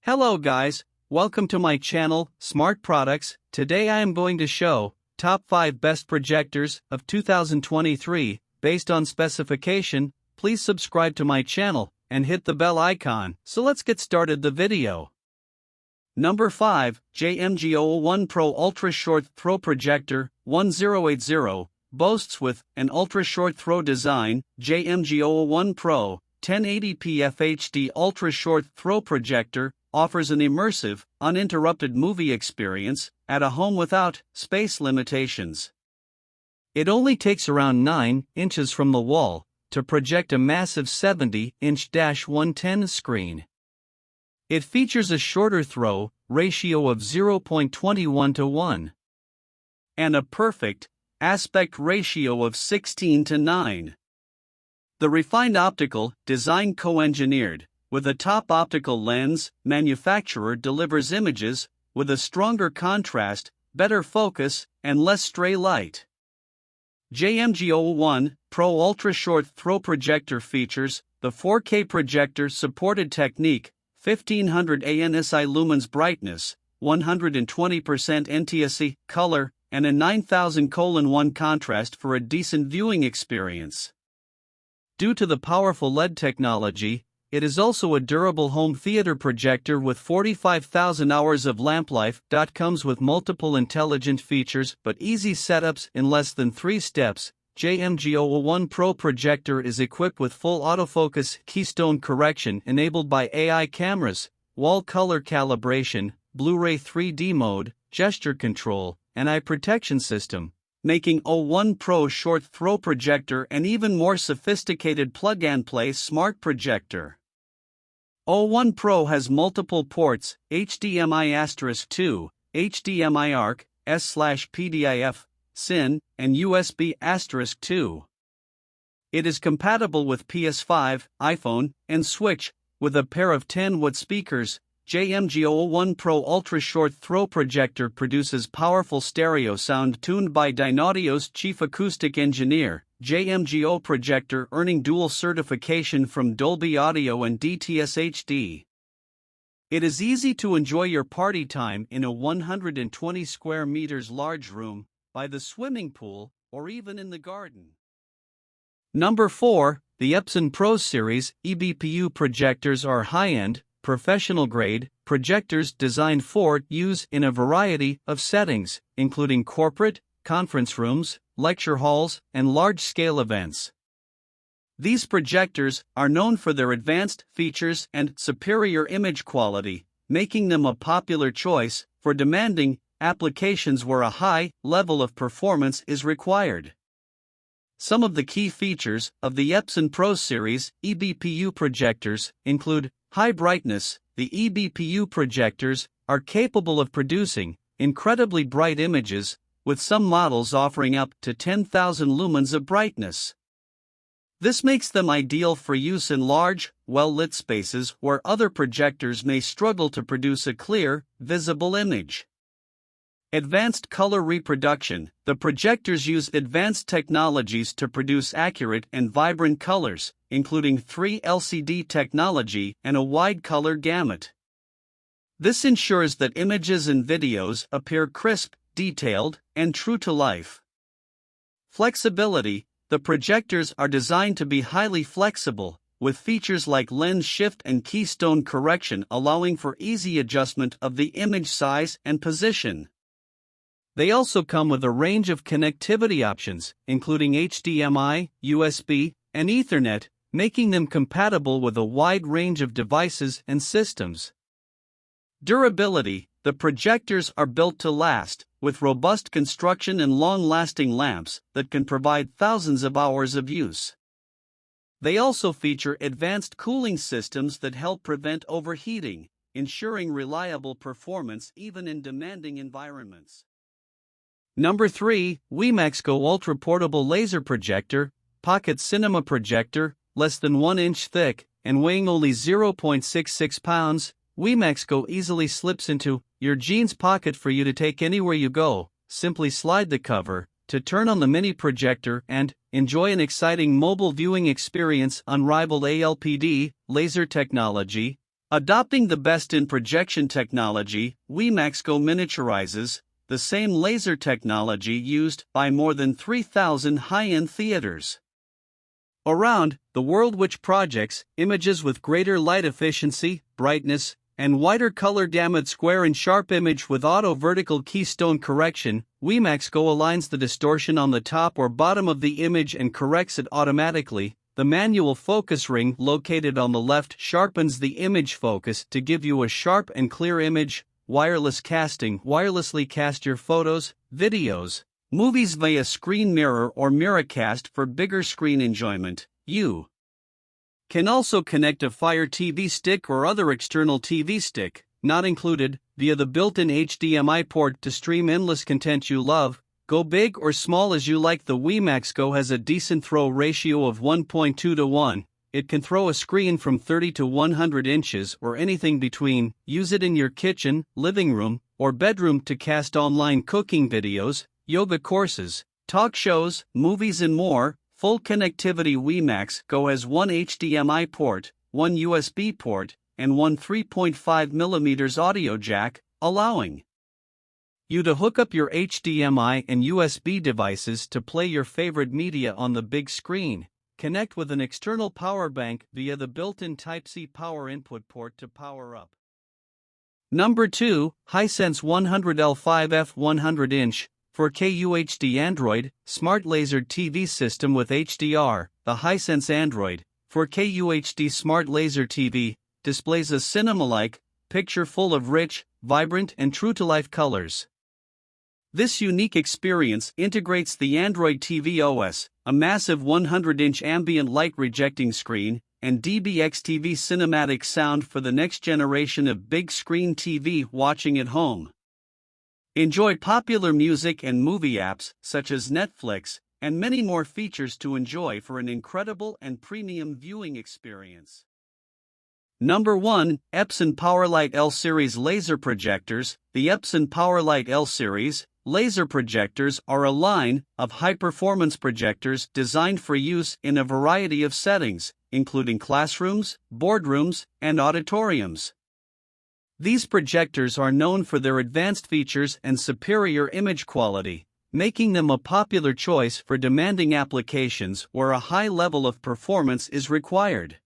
Hello guys, welcome to my channel, Smart Products. Today I am going to show top 5 best projectors of 2023 based on specification. Please subscribe to my channel and hit the bell icon. So let's get started the video. Number 5, JMGO 1 Pro Ultra Short Throw Projector 1080 boasts with an ultra short throw design. JMGO 1 Pro 1080p FHD Ultra Short Throw Projector offers an immersive, uninterrupted movie experience at a home without space limitations. It only takes around 9 inches from the wall to project a massive 70-inch 110 screen. It features a shorter throw ratio of 0.21 to 1 and a perfect aspect ratio of 16 to 9. The refined optical design co-engineered with a top optical lens manufacturer delivers images with a stronger contrast, better focus, and less stray light. JMGO 1 Pro Ultra Short Throw Projector features the 4K projector supported technique, 1500 ANSI lumens brightness, 120% NTSC color, and a 9000:1 contrast for a decent viewing experience. Due to the powerful LED technology, it is also a durable home theater projector with 45,000 hours of lamp life. Comes with multiple intelligent features but easy setups in less than 3 steps. JMGO 1 Pro projector is equipped with full autofocus keystone correction enabled by AI cameras, wall color calibration, Blu-ray 3D mode, gesture control, and eye protection system, making O1 Pro short throw projector an even more sophisticated plug-and-play smart projector. O1 Pro has multiple ports, HDMI*2, HDMI ARC, S/PDIF, SYN, and USB*2. It is compatible with PS5, iPhone, and Switch, with a pair of 10-watt speakers. JMGO 1 Pro Ultra Short Throw Projector produces powerful stereo sound tuned by Dynaudio's chief acoustic engineer. JMGO projector earning dual certification from Dolby Audio and DTS HD. It is easy to enjoy your party time in a 120 square meters large room, by the swimming pool, or even in the garden. Number 4, the Epson Pro Series eBPU projectors are high-end, professional-grade projectors designed for use in a variety of settings, including corporate, conference rooms, lecture halls, and large-scale events. These projectors are known for their advanced features and superior image quality, making them a popular choice for demanding applications where a high level of performance is required. Some of the key features of the Epson Pro Series eBPU projectors include high brightness. The eBPU projectors are capable of producing incredibly bright images, with some models offering up to 10,000 lumens of brightness. This makes them ideal for use in large, well-lit spaces where other projectors may struggle to produce a clear, visible image. Advanced color reproduction. The projectors use advanced technologies to produce accurate and vibrant colors, including 3 LCD technology and a wide color gamut. This ensures that images and videos appear crisp, detailed, and true to life. Flexibility. The projectors are designed to be highly flexible, with features like lens shift and keystone correction allowing for easy adjustment of the image size and position. They also come with a range of connectivity options, including HDMI, USB, and Ethernet, making them compatible with a wide range of devices and systems. Durability. The projectors are built to last, with robust construction and long-lasting lamps that can provide thousands of hours of use. They also feature advanced cooling systems that help prevent overheating, ensuring reliable performance even in demanding environments. Number 3, WEMAX Go Ultra Portable Laser Projector, Pocket Cinema Projector, less than 1 inch thick, and weighing only 0.66 pounds, WEMAX Go easily slips into your jeans pocket for you to take anywhere you go. Simply slide the cover to turn on the mini projector and enjoy an exciting mobile viewing experience. Unrivaled ALPD, laser technology. Adopting the best in projection technology, WEMAX Go miniaturizes the same laser technology used by more than 3,000 high-end theaters around the world, which projects images with greater light efficiency, brightness, and wider color gamut. Square and sharp image with auto vertical keystone correction. WEMAX Go aligns the distortion on the top or bottom of the image and corrects it automatically. The manual focus ring located on the left sharpens the image focus to give you a sharp and clear image. Wireless casting. Wirelessly cast your photos, videos, movies via screen mirror or miracast for bigger screen enjoyment. You can also connect a Fire TV stick or other external TV stick, not included, via the built-in HDMI port to stream endless content you love. Go big or small as you like. The WEMAX Go has a decent throw ratio of 1.2 to 1. It can throw a screen from 30 to 100 inches or anything between. Use it in your kitchen, living room, or bedroom to cast online cooking videos, yoga courses, talk shows, movies and more. Full connectivity. WEMAX Go has one HDMI port, one USB port, and one 3.5mm audio jack, allowing you to hook up your HDMI and USB devices to play your favorite media on the big screen. Connect with an external power bank via the built-in Type-C power input port to power up. Number 2, Hisense 100L5F 100-inch 4K UHD Android Smart Laser TV System with HDR. The Hisense Android 4K UHD Smart Laser TV displays a cinema-like picture full of rich, vibrant, and true-to-life colors. This unique experience integrates the Android TV OS, a massive 100-inch ambient light rejecting screen, and DBX TV cinematic sound for the next generation of big screen TV watching at home. Enjoy popular music and movie apps such as Netflix, and many more features to enjoy for an incredible and premium viewing experience. Number 1, Epson PowerLite L-Series Laser Projectors. The Epson PowerLite L-Series laser projectors are a line of high-performance projectors designed for use in a variety of settings, including classrooms, boardrooms, and auditoriums. These projectors are known for their advanced features and superior image quality, making them a popular choice for demanding applications where a high level of performance is required.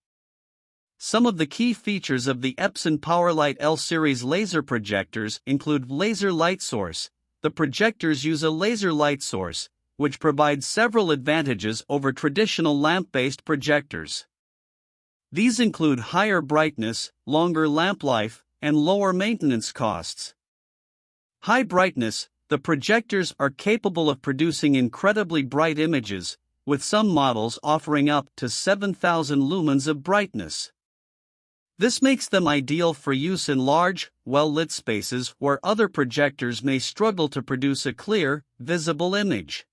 Some of the key features of the Epson PowerLite L-Series laser projectors include laser light source. The projectors use a laser light source, which provides several advantages over traditional lamp-based projectors. These include higher brightness, longer lamp life, and lower maintenance costs. High brightness. The projectors are capable of producing incredibly bright images, with some models offering up to 7,000 lumens of brightness. This makes them ideal for use in large, well-lit spaces where other projectors may struggle to produce a clear, visible image.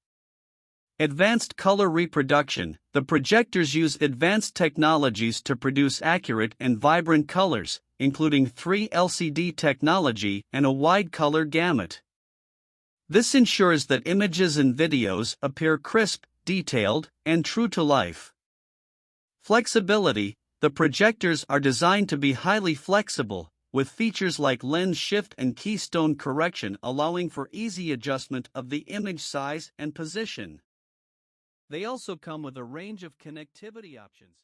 Advanced color reproduction. The projectors use advanced technologies to produce accurate and vibrant colors, including 3 LCD technology and a wide color gamut. This ensures that images and videos appear crisp, detailed, and true to life. Flexibility. The projectors are designed to be highly flexible, with features like lens shift and keystone correction allowing for easy adjustment of the image size and position. They also come with a range of connectivity options.